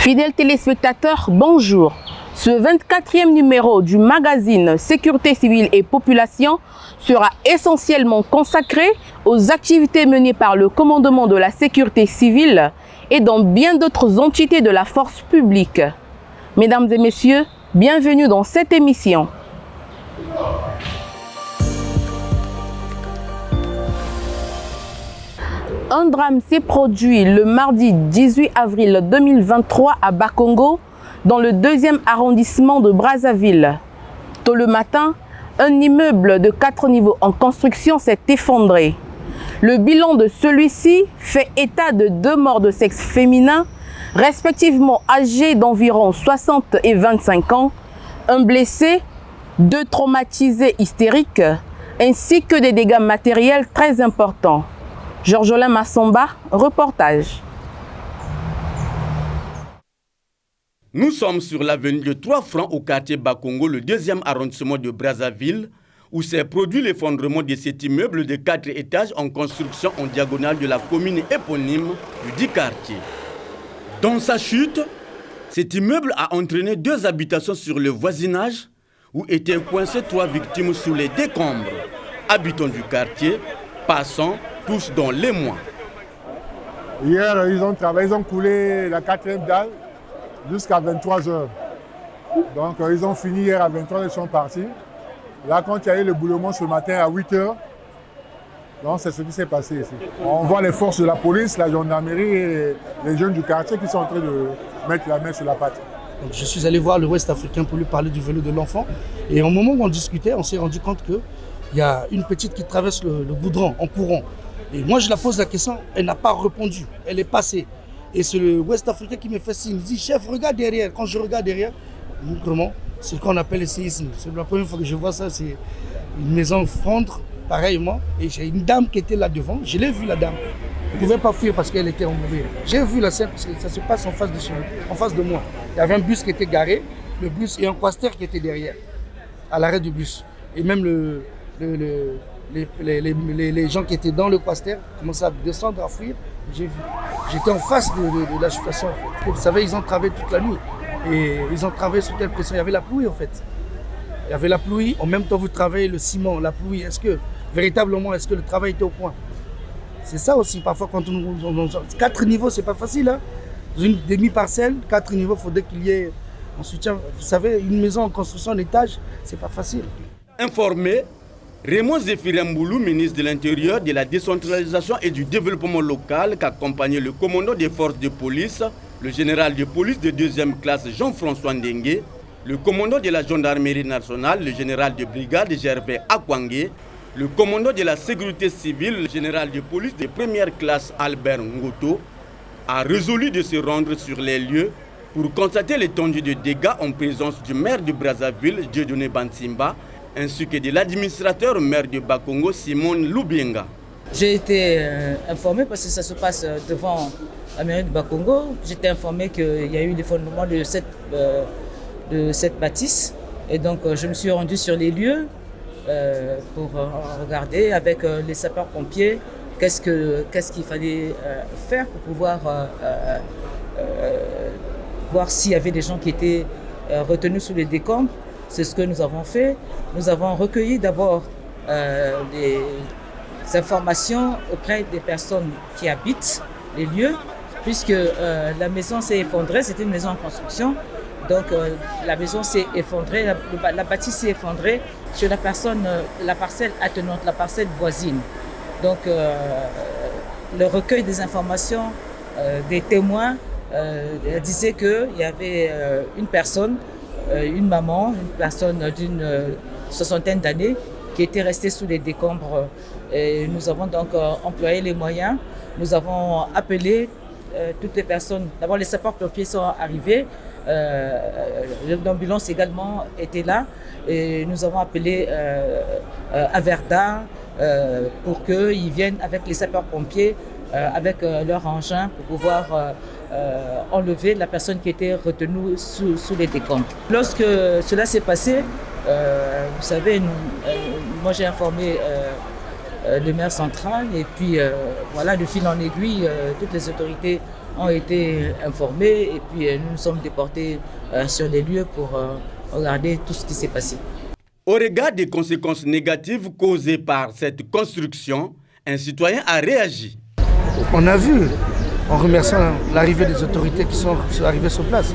Fidèles téléspectateurs, bonjour. Ce 24e numéro du magazine Sécurité civile et population sera essentiellement consacré aux activités menées par le commandement de la sécurité civile et dans bien d'autres entités de la force publique. Mesdames et messieurs, bienvenue dans cette émission. Un drame s'est produit le mardi 18 avril 2023 à Bakongo, dans le 2e arrondissement de Brazzaville. Tôt le matin, un immeuble de 4 niveaux en construction s'est effondré. Le bilan de celui-ci fait état de 2 morts de sexe féminin, respectivement âgés d'environ 60 et 25 ans, un blessé, 2 traumatisés hystériques, ainsi que des dégâts matériels très importants. Georgelin Massomba, reportage. Nous sommes sur l'avenue de 3 francs au quartier Bakongo, le 2e arrondissement de Brazzaville, où s'est produit l'effondrement de cet immeuble de 4 étages en construction en diagonale de la commune éponyme du dit quartier. Dans sa chute, cet immeuble a entraîné 2 habitations sur le voisinage, où étaient coincées 3 victimes sous les décombres. Habitants du quartier, passant tous dans les mois. Hier, ils ont coulé la 4e dalle jusqu'à 23 h. Donc, ils ont fini hier à 23 h, ils sont partis. Là, quand il y a eu le boulement ce matin à 8 h, donc c'est ce qui s'est passé ici. On voit les forces de la police, la gendarmerie et les jeunes du quartier qui sont en train de mettre la main sur la pâte. Donc, je suis allé voir le Ouest africain pour lui parler du vélo de l'enfant. Et au moment où on discutait, on s'est rendu compte qu'il y a une petite qui traverse le goudron en courant. Et moi, je la pose la question, elle n'a pas répondu, elle est passée. Et c'est le Ouest africain qui me fait signe, il dit, chef, regarde derrière. Quand je regarde derrière, c'est ce qu'on appelle le séisme. C'est la première fois que je vois ça, c'est une maison fondre, pareillement. Et j'ai une dame qui était là devant, je l'ai vue la dame. Elle ne pouvait pas fuir parce qu'elle était embourbée. J'ai vu la scène parce que ça se passe en face de chez moi, en face de moi. Il y avait un bus qui était garé, le bus et un quaster qui était derrière, à l'arrêt du bus. Et même les gens qui étaient dans le quaster commençaient à descendre, à fuir. J'ai vu. J'étais en face de la situation. Vous savez, ils ont travaillé toute la nuit. Et ils ont travaillé sous telle pression. Il y avait la pluie en fait. Il y avait la pluie. En même temps, vous travaillez le ciment, la pluie. Est-ce que, véritablement, est-ce que le travail était au point? C'est ça aussi. Parfois, quand on 4 niveaux, c'est pas facile. Hein? Une demi-parcelle, 4 niveaux, il faudrait qu'il y ait un soutien. Vous savez, une maison en construction en étage, c'est pas facile. Informé, Raymond Zéphiremboulou, ministre de l'Intérieur, de la décentralisation et du développement local, qu'accompagnait le commandant des forces de police, le général de police de 2e classe Jean-François Ndengue, le commandant de la gendarmerie nationale, le général de brigade Gervais Akwangé, le commandant de la sécurité civile, le général de police de 1e classe Albert Ngoto, a résolu de se rendre sur les lieux pour constater l'étendue de dégâts en présence du maire de Brazzaville, Dieudonné Bansimba, ainsi que de l'administrateur maire de Bakongo, Simone Lubienga. J'ai été informé parce que ça se passe devant la mairie de Bakongo. J'étais informé qu'il y a eu l'effondrement de cette bâtisse. Et donc je me suis rendu sur les lieux pour regarder avec les sapeurs-pompiers qu'est-ce qu'il fallait faire pour pouvoir voir s'il y avait des gens qui étaient retenus sous les décombres. C'est ce que nous avons fait. Nous avons recueilli d'abord des informations auprès des personnes qui habitent les lieux, puisque la maison s'est effondrée, c'était une maison en construction. Donc la maison s'est effondrée, la bâtisse s'est effondrée sur la parcelle attenante, la parcelle voisine. Donc le recueil des informations des témoins disait qu'il y avait une personne, une maman, une personne d'une 60aine d'années qui était restée sous les décombres. Et nous avons donc employé les moyens. Nous avons appelé toutes les personnes. D'abord, les sapeurs-pompiers sont arrivés. L'ambulance également était là. Et nous avons appelé Averda pour qu'ils viennent avec les sapeurs-pompiers, avec leur engin pour pouvoir enlever la personne qui était retenue sous les décombres. Lorsque cela s'est passé, vous savez, moi j'ai informé le maire central. Et puis voilà, de fil en aiguille, toutes les autorités ont été informées et puis nous nous sommes déportés sur les lieux pour regarder tout ce qui s'est passé. Au regard des conséquences négatives causées par cette construction, un citoyen a réagi. On a vu, en remerciant l'arrivée des autorités qui sont arrivées sur place,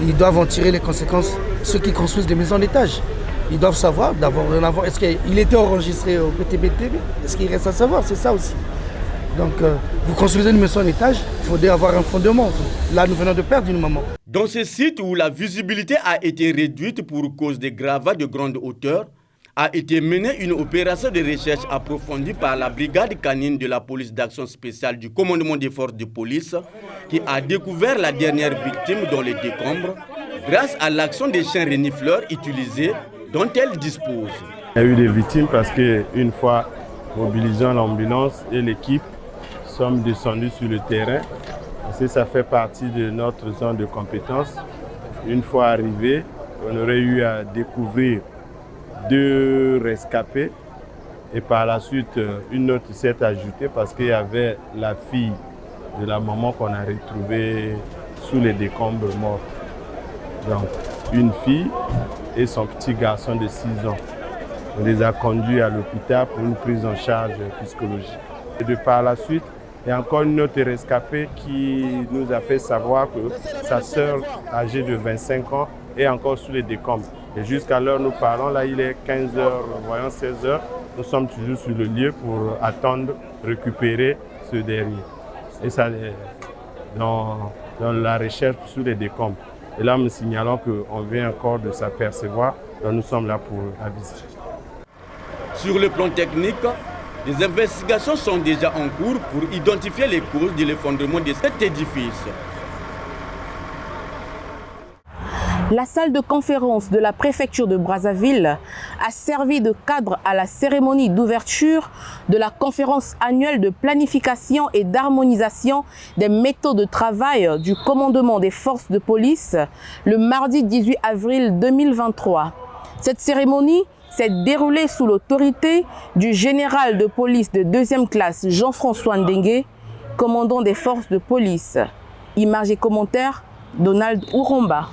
ils doivent en tirer les conséquences, ceux qui construisent des maisons d'étage. Ils doivent savoir, d'abord, est-ce qu'il était enregistré au PTBT? Est-ce qu'il reste à savoir? C'est ça aussi. Donc, vous construisez une maison d'étage, il faudrait avoir un fondement. Là, nous venons de perdre une maman. Dans ce site où la visibilité a été réduite pour cause des gravats de grande hauteur, a été menée une opération de recherche approfondie par la brigade canine de la police d'action spéciale du commandement des forces de police qui a découvert la dernière victime dans les décombres grâce à l'action des chiens renifleurs utilisés dont elle dispose. Il y a eu des victimes parce qu'une fois mobilisant l'ambulance et l'équipe, sommes descendus sur le terrain. Ça fait partie de notre zone de compétence. Une fois arrivé, on aurait eu à découvrir 2 rescapés et par la suite une autre s'est ajoutée parce qu'il y avait la fille de la maman qu'on a retrouvée sous les décombres morts. Donc une fille et son petit garçon de 6 ans. On les a conduits à l'hôpital pour une prise en charge psychologique. Et de par la suite, il y a encore une autre rescapée qui nous a fait savoir que sa sœur âgée de 25 ans est encore sous les décombres. Et jusqu'à l'heure nous parlons, là il est 15h, voyons 16h, nous sommes toujours sur le lieu pour attendre, récupérer ce dernier. Et ça, dans la recherche sous les décombres. Et là nous signalons qu'on vient encore de s'apercevoir, donc nous sommes là pour aviser. Sur le plan technique, des investigations sont déjà en cours pour identifier les causes de l'effondrement de cet édifice. La salle de conférence de la préfecture de Brazzaville a servi de cadre à la cérémonie d'ouverture de la conférence annuelle de planification et d'harmonisation des méthodes de travail du commandement des forces de police le mardi 18 avril 2023. Cette cérémonie s'est déroulée sous l'autorité du général de police de 2e classe Jean-François Ndengue, commandant des forces de police. Images et commentaires, Donald Ouromba.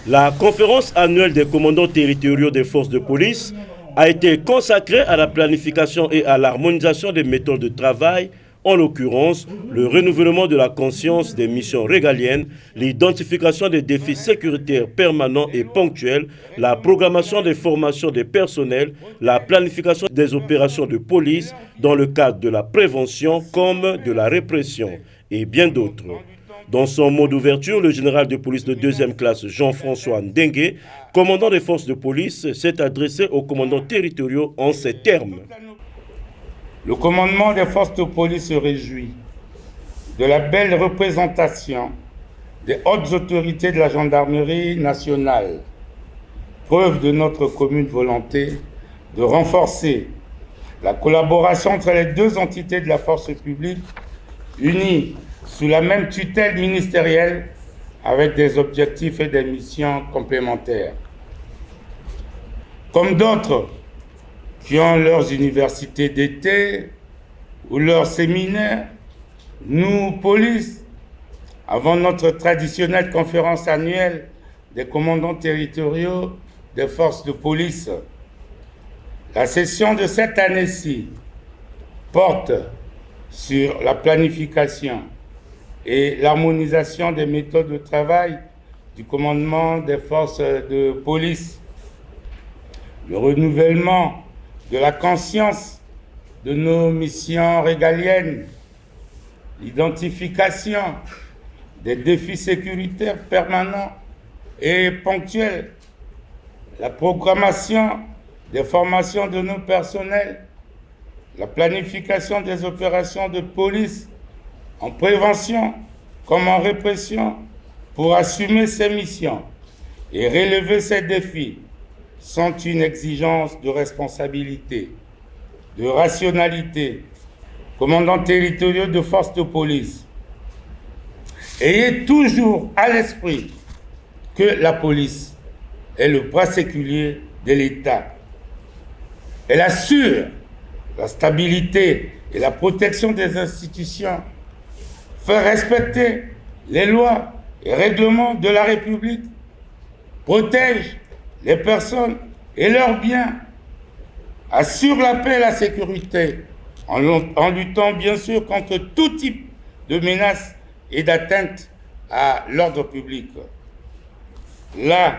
La conférence annuelle des commandants territoriaux des forces de police a été consacrée à la planification et à l'harmonisation des méthodes de travail, en l'occurrence le renouvellement de la conscience des missions régaliennes, l'identification des défis sécuritaires permanents et ponctuels, la programmation des formations des personnels, la planification des opérations de police dans le cadre de la prévention comme de la répression et bien d'autres. Dans son mot d'ouverture, le général de police de 2e classe Jean-François Ndengue, commandant des forces de police, s'est adressé aux commandants territoriaux en ces termes. Le commandement des forces de police se réjouit de la belle représentation des hautes autorités de la gendarmerie nationale, preuve de notre commune volonté de renforcer la collaboration entre les 2 entités de la force publique unies sous la même tutelle ministérielle avec des objectifs et des missions complémentaires. Comme d'autres qui ont leurs universités d'été ou leurs séminaires, nous, police, avons notre traditionnelle conférence annuelle des commandants territoriaux des forces de police. La session de cette année-ci porte sur la planification et l'harmonisation des méthodes de travail du commandement des forces de police, le renouvellement de la conscience de nos missions régaliennes, l'identification des défis sécuritaires permanents et ponctuels, la programmation des formations de nos personnels, la planification des opérations de police en prévention comme en répression pour assumer ces missions et relever ces défis sont une exigence de responsabilité, de rationalité. Commandants territoriaux de forces de police, ayez toujours à l'esprit que la police est le bras séculier de l'État. Elle assure la stabilité et la protection des institutions, fait respecter les lois et règlements de la République, protège les personnes et leurs biens, assure la paix et la sécurité en luttant bien sûr contre tout type de menaces et d'atteinte à l'ordre public. Là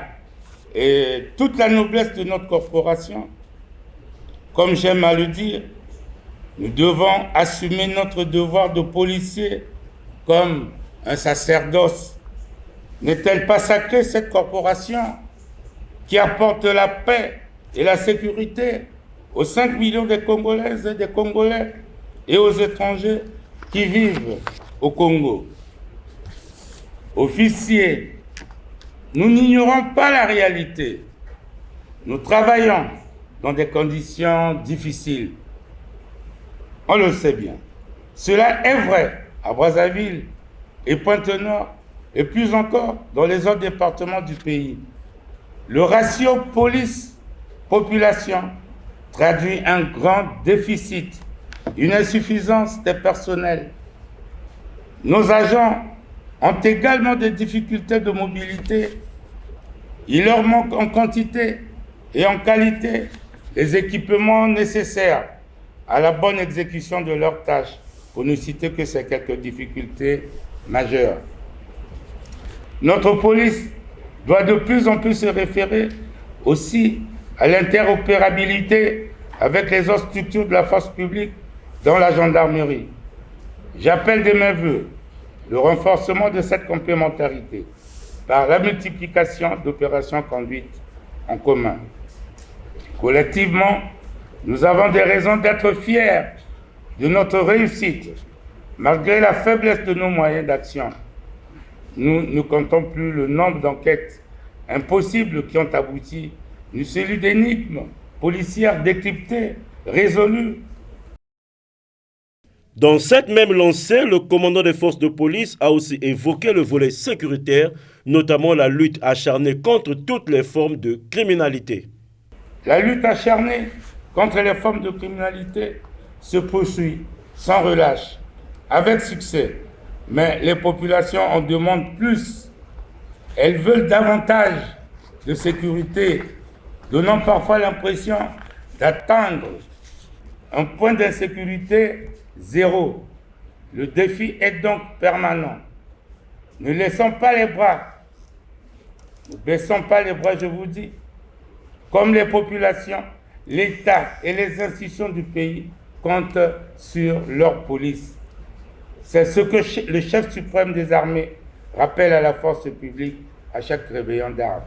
est toute la noblesse de notre corporation. Comme j'aime à le dire, nous devons assumer notre devoir de policier comme un sacerdoce. N'est-elle pas sacrée cette corporation qui apporte la paix et la sécurité aux 5 millions de Congolaises et des Congolais et aux étrangers qui vivent au Congo? Officiers, nous n'ignorons pas la réalité. Nous travaillons dans des conditions difficiles. On le sait bien. Cela est vrai à Brazzaville et Pointe-Noire et plus encore dans les autres départements du pays. Le ratio police-population traduit un grand déficit, une insuffisance des personnels. Nos agents ont également des difficultés de mobilité. Il leur manque en quantité et en qualité les équipements nécessaires à la bonne exécution de leurs tâches, pour ne citer que ces quelques difficultés majeures. Notre police doit de plus en plus se référer aussi à l'interopérabilité avec les autres structures de la force publique, dont la gendarmerie. J'appelle de mes vœux le renforcement de cette complémentarité par la multiplication d'opérations conduites en commun. Collectivement, nous avons des raisons d'être fiers de notre réussite, malgré la faiblesse de nos moyens d'action. Nous ne comptons plus le nombre d'enquêtes impossibles qui ont abouti, ni celui d'énigmes policières décryptées, résolues. Dans cette même lancée, le commandant des forces de police a aussi évoqué le volet sécuritaire, notamment la lutte acharnée contre toutes les formes de criminalité. La lutte acharnée contre les formes de criminalité se poursuit sans relâche, avec succès. Mais les populations en demandent plus. Elles veulent davantage de sécurité, donnant parfois l'impression d'atteindre un point d'insécurité zéro. Le défi est donc permanent. Ne laissons pas les bras, ne baissons pas les bras, je vous dis. Comme les populations, l'État et les institutions du pays comptent sur leur police. C'est ce que le chef suprême des armées rappelle à la force publique à chaque réveillon d'armes.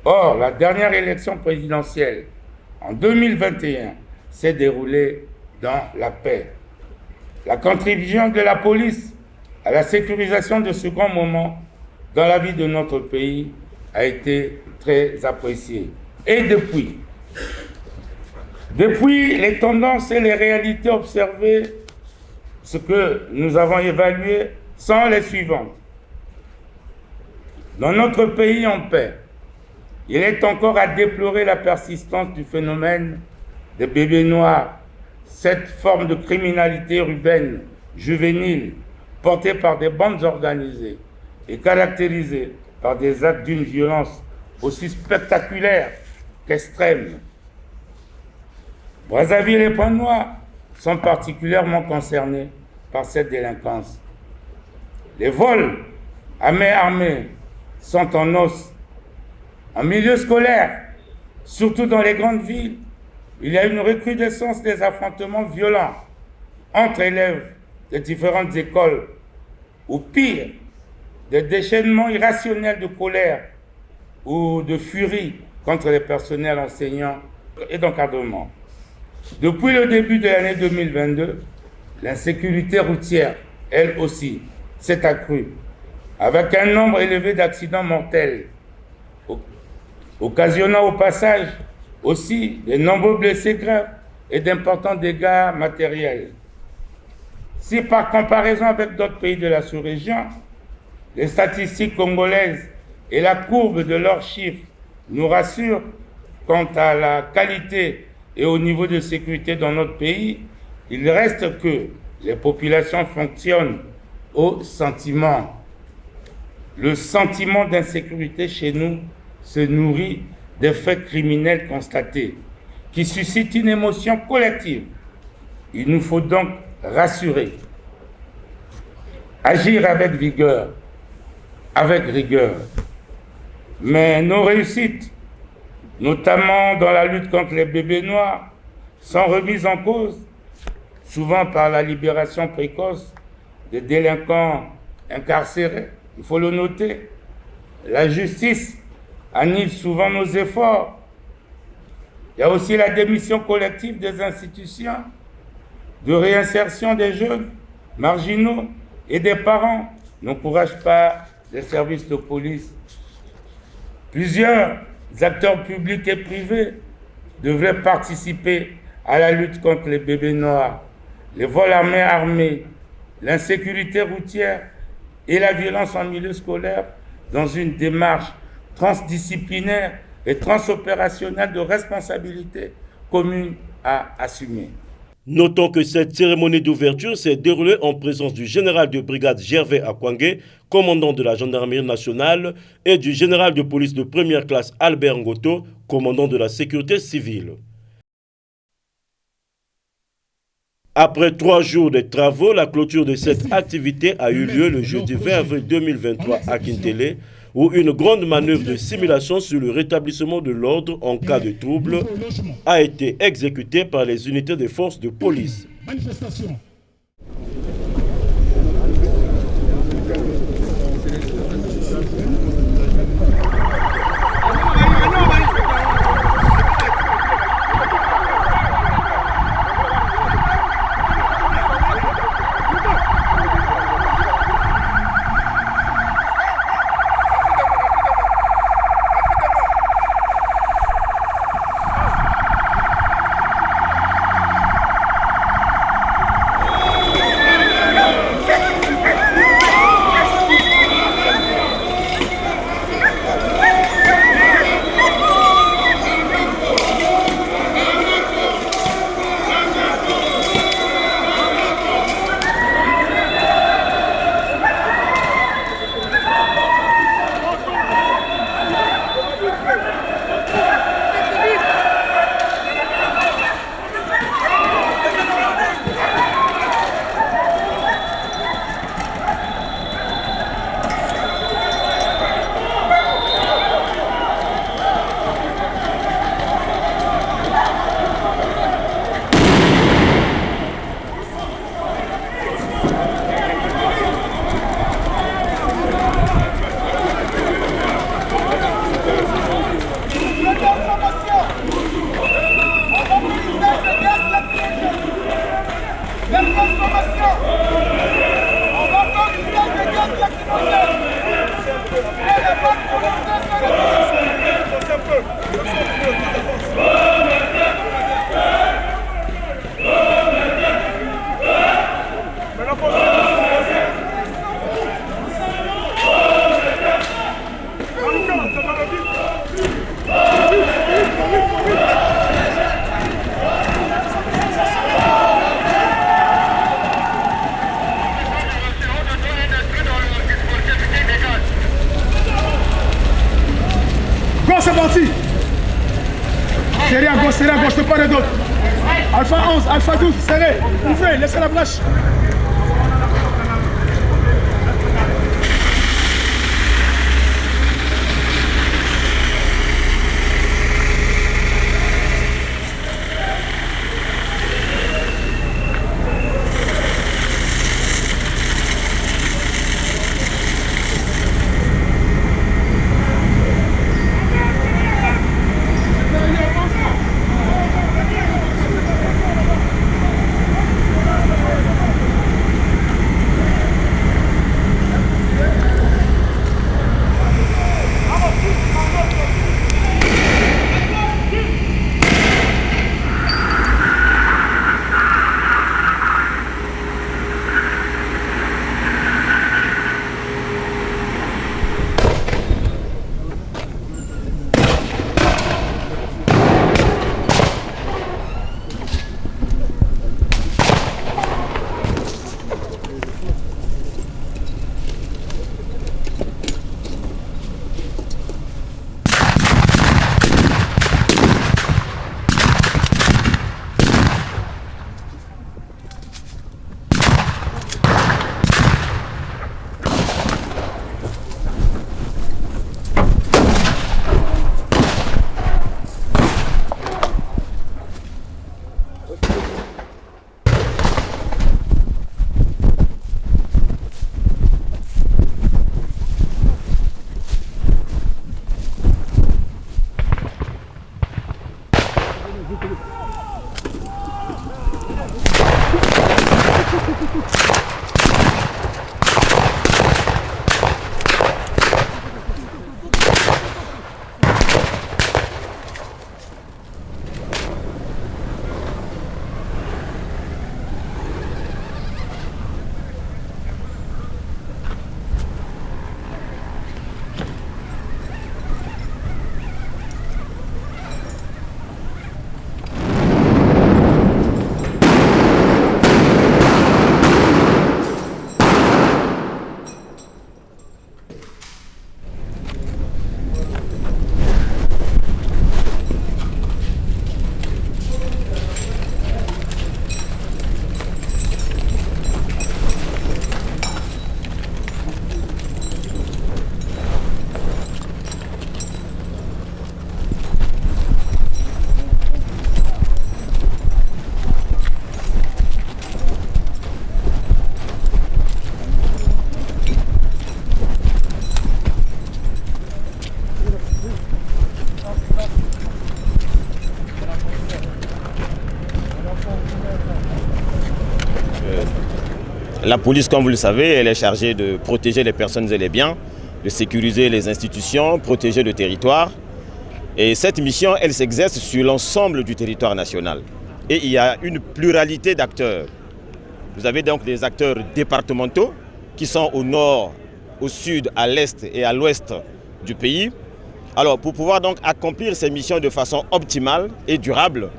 Or, la dernière élection présidentielle en 2021 s'est déroulée dans la paix. La contribution de la police à la sécurisation de ce grand moment dans la vie de notre pays a été très appréciée. Et depuis, les tendances et les réalités observées, ce que nous avons évalué sont les suivantes. Dans notre pays en paix, il est encore à déplorer la persistance du phénomène des bébés noirs, cette forme de criminalité urbaine, juvénile, portée par des bandes organisées et caractérisée par des actes d'une violence aussi spectaculaire qu'extrême. Brazzaville et Pointe-Noire sont particulièrement concernés par cette délinquance. Les vols à main armée sont en hausse. En milieu scolaire, surtout dans les grandes villes, il y a une recrudescence des affrontements violents entre élèves de différentes écoles, ou pire, des déchaînements irrationnels de colère ou de furie contre les personnels enseignants et d'encadrement. Depuis le début de l'année 2022, l'insécurité routière, elle aussi, s'est accrue, avec un nombre élevé d'accidents mortels, occasionnant au passage aussi de nombreux blessés graves et d'importants dégâts matériels. Si par comparaison avec d'autres pays de la sous-région, les statistiques congolaises et la courbe de leurs chiffres nous rassure quant à la qualité et au niveau de sécurité dans notre pays, il reste que les populations fonctionnent au sentiment. Le sentiment d'insécurité chez nous se nourrit des faits criminels constatés, qui suscitent une émotion collective. Il nous faut donc rassurer, agir avec vigueur, avec rigueur. Mais nos réussites, notamment dans la lutte contre les bébés noirs, sont remises en cause, souvent par la libération précoce des délinquants incarcérés. Il faut le noter. La justice annule souvent nos efforts. Il y a aussi la démission collective des institutions de réinsertion des jeunes marginaux et des parents n'encouragent pas les services de police. Plusieurs acteurs publics et privés devraient participer à la lutte contre les bébés noirs, les vols à main armée, l'insécurité routière et la violence en milieu scolaire dans une démarche transdisciplinaire et transopérationnelle de responsabilité commune à assumer. Notons que cette cérémonie d'ouverture s'est déroulée en présence du général de brigade Gervais Akwangé, commandant de la gendarmerie nationale, et du général de police de première classe Albert Ngoto, commandant de la sécurité civile. Après 3 jours de travaux, la clôture de cette activité a eu lieu le jeudi 20 avril 2023 à Kintélé, où une grande manœuvre de simulation sur le rétablissement de l'ordre en cas de trouble a été exécutée par les unités des forces de police. C'est parti. Serré à gauche, ne pas de d'autres. Alpha 11, Alpha 12, serré. Ouvrez, laissez la brèche. La police, comme vous le savez, elle est chargée de protéger les personnes et les biens, de sécuriser les institutions, protéger le territoire. Et cette mission, elle s'exerce sur l'ensemble du territoire national. Et il y a une pluralité d'acteurs. Vous avez donc des acteurs départementaux qui sont au nord, au sud, à l'est et à l'ouest du pays. Alors, pour pouvoir donc accomplir ces missions de façon optimale et durable,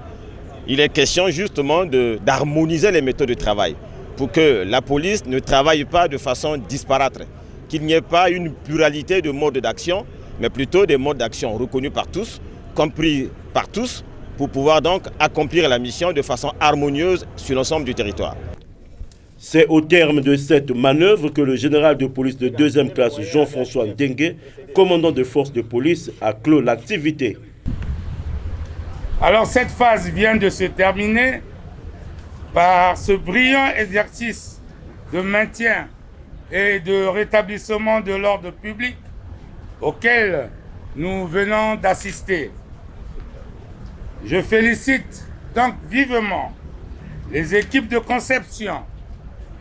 il est question justement d'harmoniser les méthodes de travail pour que la police ne travaille pas de façon disparate, qu'il n'y ait pas une pluralité de modes d'action, mais plutôt des modes d'action reconnus par tous, compris par tous, pour pouvoir donc accomplir la mission de façon harmonieuse sur l'ensemble du territoire. C'est au terme de cette manœuvre que le général de police de 2e classe Jean-François Dengue, commandant de force de police, a clos l'activité. Alors cette phase vient de se terminer par ce brillant exercice de maintien et de rétablissement de l'ordre public auquel nous venons d'assister. Je félicite donc vivement les équipes de conception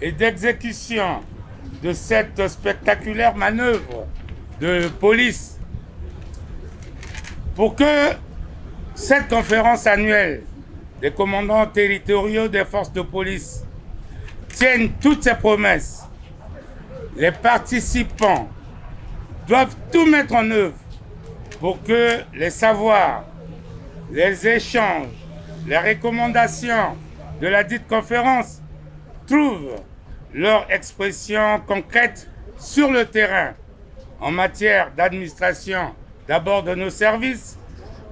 et d'exécution de cette spectaculaire manœuvre de police pour que cette conférence annuelle des commandants territoriaux des forces de police tienne toutes ses promesses. Les participants doivent tout mettre en œuvre pour que les savoirs, les échanges, les recommandations de la dite conférence trouvent leur expression concrète sur le terrain en matière d'administration d'abord de nos services,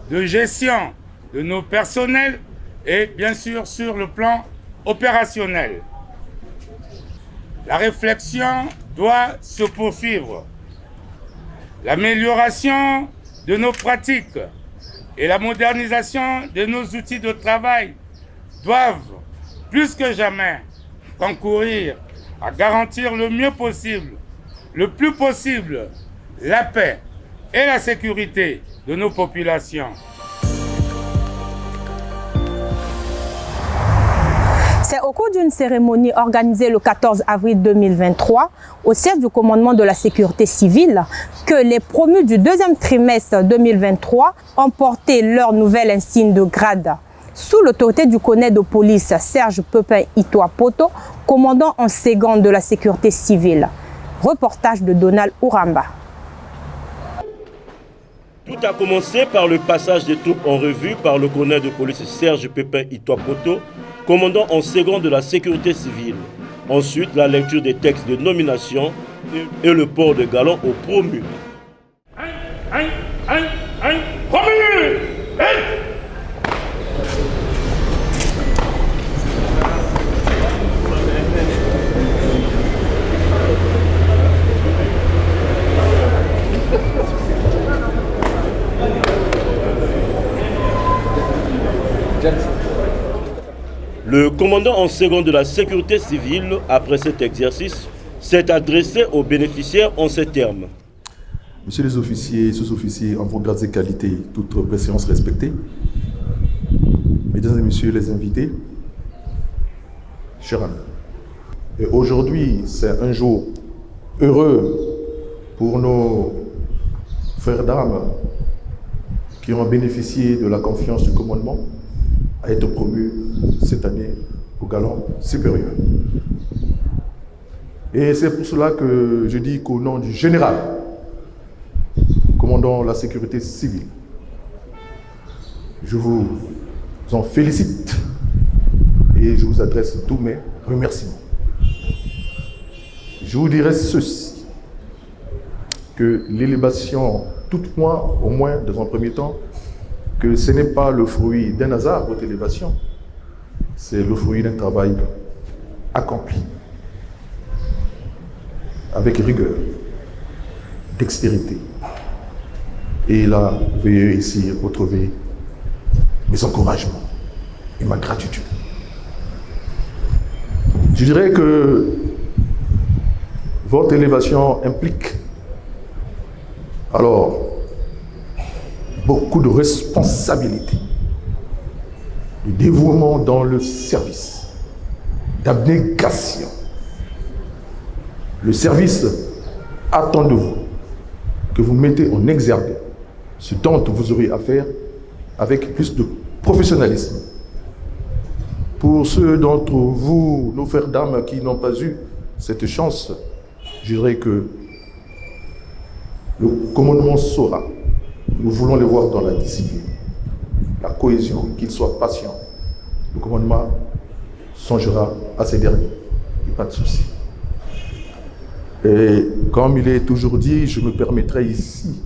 de gestion de nos personnels et bien sûr sur le plan opérationnel. La réflexion doit se poursuivre. L'amélioration de nos pratiques et la modernisation de nos outils de travail doivent plus que jamais concourir à garantir le mieux possible, le plus possible, la paix et la sécurité de nos populations. C'est au cours d'une cérémonie organisée le 14 avril 2023 au siège du commandement de la sécurité civile que les promus du deuxième trimestre 2023 ont porté leur nouvel insigne de grade. Sous l'autorité du colonel de police Serge Pepin Itoa Poto, commandant en second de la sécurité civile. Reportage de Donald Ouramba. Tout a commencé par le passage des troupes en revue par le colonel de police Serge Pepin Itoa Poto, commandant en second de la sécurité civile. Ensuite, la lecture des textes de nomination et le port de galon aux promus. Promus! Le commandant en second de la sécurité civile, après cet exercice, s'est adressé aux bénéficiaires en ces termes. Messieurs les officiers, sous-officiers, en vos grades et qualités, toutes préséances respectées, mesdames et messieurs les invités, chers amis, et aujourd'hui, c'est un jour heureux pour nos frères d'armes qui ont bénéficié de la confiance du commandement à être promus cette année au galon supérieur. Et c'est pour cela que je dis qu'au nom du général, commandant la sécurité civile, je vous en félicite et je vous adresse tous mes remerciements. Je vous dirai ceci, que l'élévation, toutefois, au moins dans un premier temps, que ce n'est pas le fruit d'un hasard, votre élévation, c'est le fruit d'un travail accompli, avec rigueur, dextérité. Et là, veuillez ici retrouver mes encouragements et ma gratitude. Je dirais que votre élévation implique alors beaucoup de responsabilités, de dévouement dans le service, d'abnégation Le service attend de vous que vous mettez en exergue ce dont vous aurez à faire avec plus de professionnalisme. Pour ceux d'entre vous, nos frères d'armes qui n'ont pas eu cette chance, je dirais que le commandement saura. Nous voulons les voir dans la discipline, la cohésion, qu'ils soient patients. Le commandement songera à ces derniers, et pas de souci. Et comme il est toujours dit, je me permettrai ici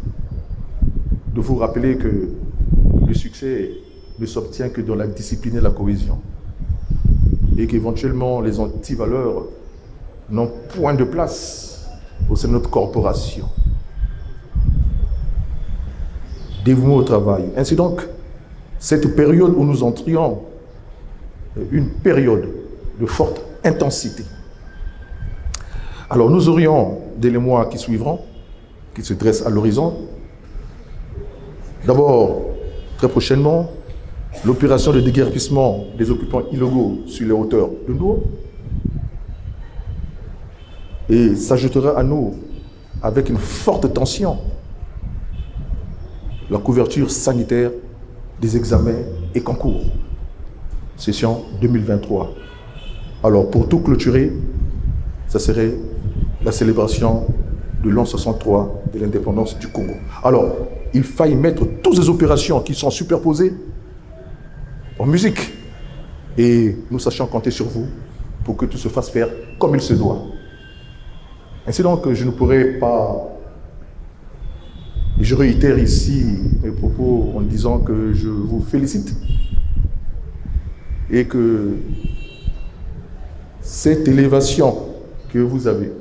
de vous rappeler que le succès ne s'obtient que dans la discipline et la cohésion. Et qu'éventuellement les antivaleurs n'ont point de place au sein de notre corporation. Dévouement au travail. Ainsi donc, cette période où nous entrions, une période de forte intensité. Alors nous aurions, dès les mois qui suivront, qui se dressent à l'horizon, d'abord, très prochainement, l'opération de déguerpissement des occupants illégaux sur les hauteurs de Ndouo. Et s'ajoutera à nous, avec une forte tension, la couverture sanitaire des examens et concours. Session 2023. Alors, pour tout clôturer, ça serait la célébration de l'an 63 de l'indépendance du Congo. Alors, il faille mettre toutes ces opérations qui sont superposées en musique. Et nous sachons compter sur vous pour que tout se fasse faire comme il se doit. Ainsi donc, je ne pourrais pas... Et je réitère ici mes propos en disant que je vous félicite et que cette élévation que vous avez,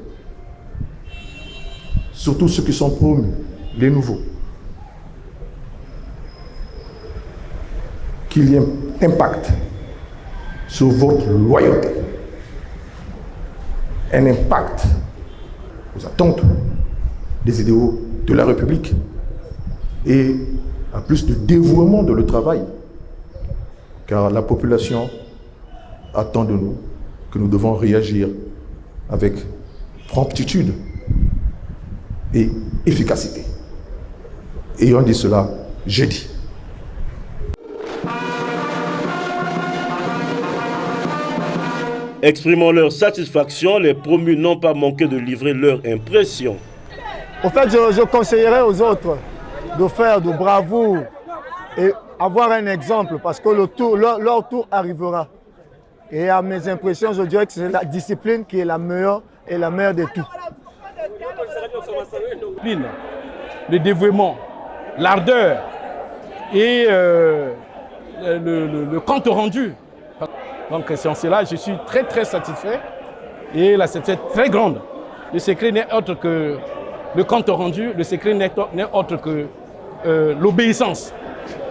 surtout ceux qui sont promus, les nouveaux, qu'il y ait un impact sur votre loyauté, un impact aux attentes des idéaux de la République et à plus de dévouement dans le travail, car la population attend de nous que nous devons réagir avec promptitude et efficacité. Ayant dit cela, j'ai dit. Exprimant leur satisfaction, les promus n'ont pas manqué de livrer leur impression. En fait, je conseillerais aux autres de faire de bravoure et avoir un exemple parce que leur tour arrivera. Et à mes impressions, je dirais que c'est la discipline qui est la meilleure et la meilleure de tout. Le dévouement, l'ardeur et le compte rendu. Donc c'est en cela je suis très très satisfait et la satisfaction est très grande. Le secret n'est autre que le compte rendu, le secret n'est autre que l'obéissance.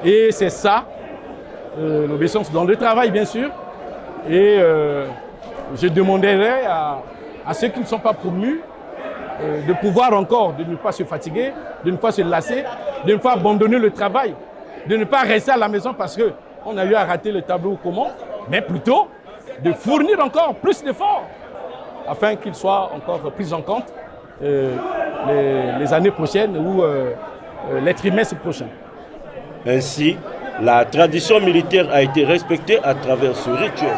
Et c'est ça, l'obéissance dans le travail bien sûr. Et je demanderai à ceux qui ne sont pas promus de pouvoir encore, de ne pas se fatiguer, de ne pas se lasser, de ne pas abandonner le travail, de ne pas rester à la maison parce qu'on a eu à rater le tableau comment, mais plutôt de fournir encore plus d'efforts afin qu'ils soient encore pris en compte les années prochaines ou les trimestres prochains. Ainsi, la tradition militaire a été respectée à travers ce rituel.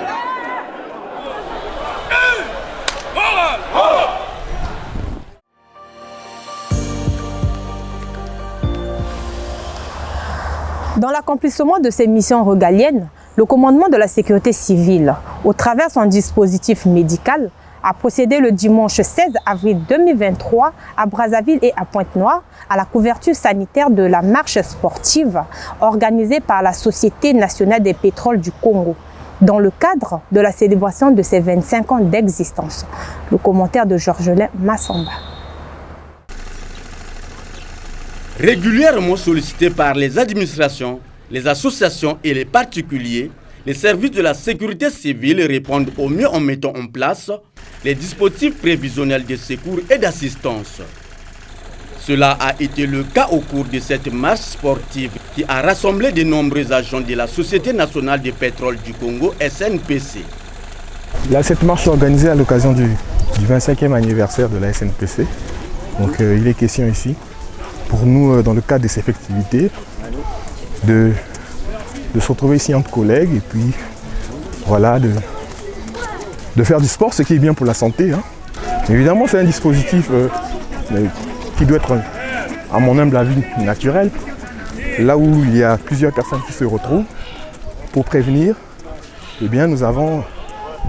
Dans l'accomplissement de ces missions régaliennes, le commandement de la sécurité civile, au travers de son dispositif médical, a procédé le dimanche 16 avril 2023 à Brazzaville et à Pointe-Noire à la couverture sanitaire de la marche sportive organisée par la Société nationale des pétroles du Congo dans le cadre de la célébration de ses 25 ans d'existence. Le commentaire de Georgelin Massamba. Régulièrement sollicité par les administrations, les associations et les particuliers, les services de la sécurité civile répondent au mieux en mettant en place les dispositifs prévisionnels de secours et d'assistance. Cela a été le cas au cours de cette marche sportive qui a rassemblé de nombreux agents de la Société nationale des pétroles du Congo, SNPC. Cette marche est organisée à l'occasion du du 25e anniversaire de la SNPC. Donc il est question ici, pour nous, dans le cadre de ces festivités, de se retrouver ici entre collègues et puis voilà, de faire du sport, ce qui est bien pour la santé. Hein. Évidemment, c'est un dispositif qui doit être, à mon humble avis, naturel. Là où il y a plusieurs personnes qui se retrouvent pour prévenir, eh bien, nous avons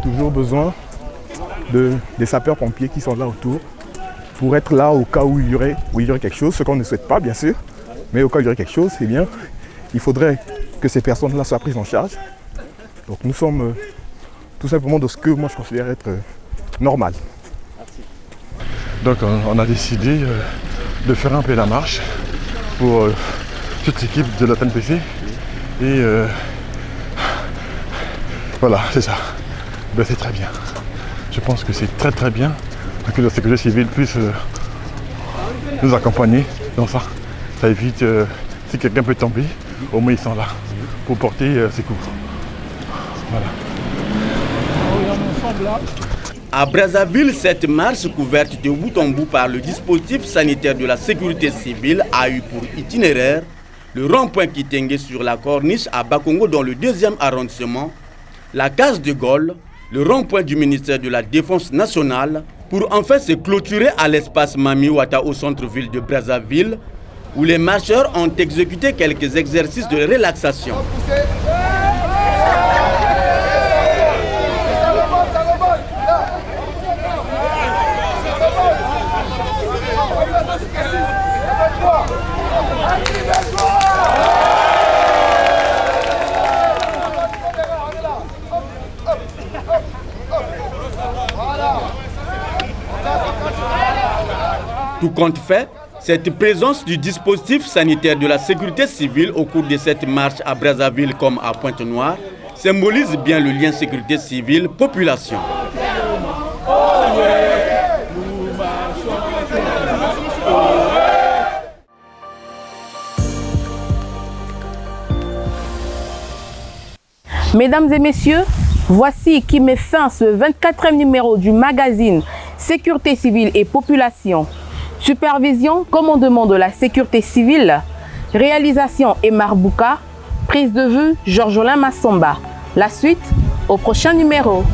toujours besoin des sapeurs-pompiers qui sont là autour pour être là au cas où il y aurait quelque chose, ce qu'on ne souhaite pas, bien sûr, mais au cas où il y aurait quelque chose, eh bien, il faudrait que ces personnes-là soient prises en charge. Donc nous sommes tout simplement dans ce que moi je considère être normal. Donc on a décidé de faire un peu la marche pour toute l'équipe de la SNPC et voilà, c'est ça. Ben, c'est très bien. Je pense que c'est très très bien que la sécurité civile puisse nous accompagner dans ça. Ça évite, si quelqu'un peut tomber, au moins ils sont là pour porter secours. Voilà. À Brazzaville, cette marche couverte de bout en bout par le dispositif sanitaire de la sécurité civile a eu pour itinéraire le rond-point Kitenge sur la corniche à Bakongo dans le 2e arrondissement, la case de Gaulle, le rond-point du ministère de la Défense nationale, pour enfin se clôturer à l'espace Mami Wata au centre-ville de Brazzaville, où les marcheurs ont exécuté quelques exercices de relaxation. Tout compte fait, cette présence du dispositif sanitaire de la sécurité civile au cours de cette marche à Brazzaville comme à Pointe-Noire symbolise bien le lien sécurité civile-population. Mesdames et messieurs, voici qui met fin ce 24e numéro du magazine Sécurité civile et population. Supervision, commandement de la sécurité civile. Réalisation Emar Bouka. Prise de vue Georges Olin Massamba. La suite au prochain numéro.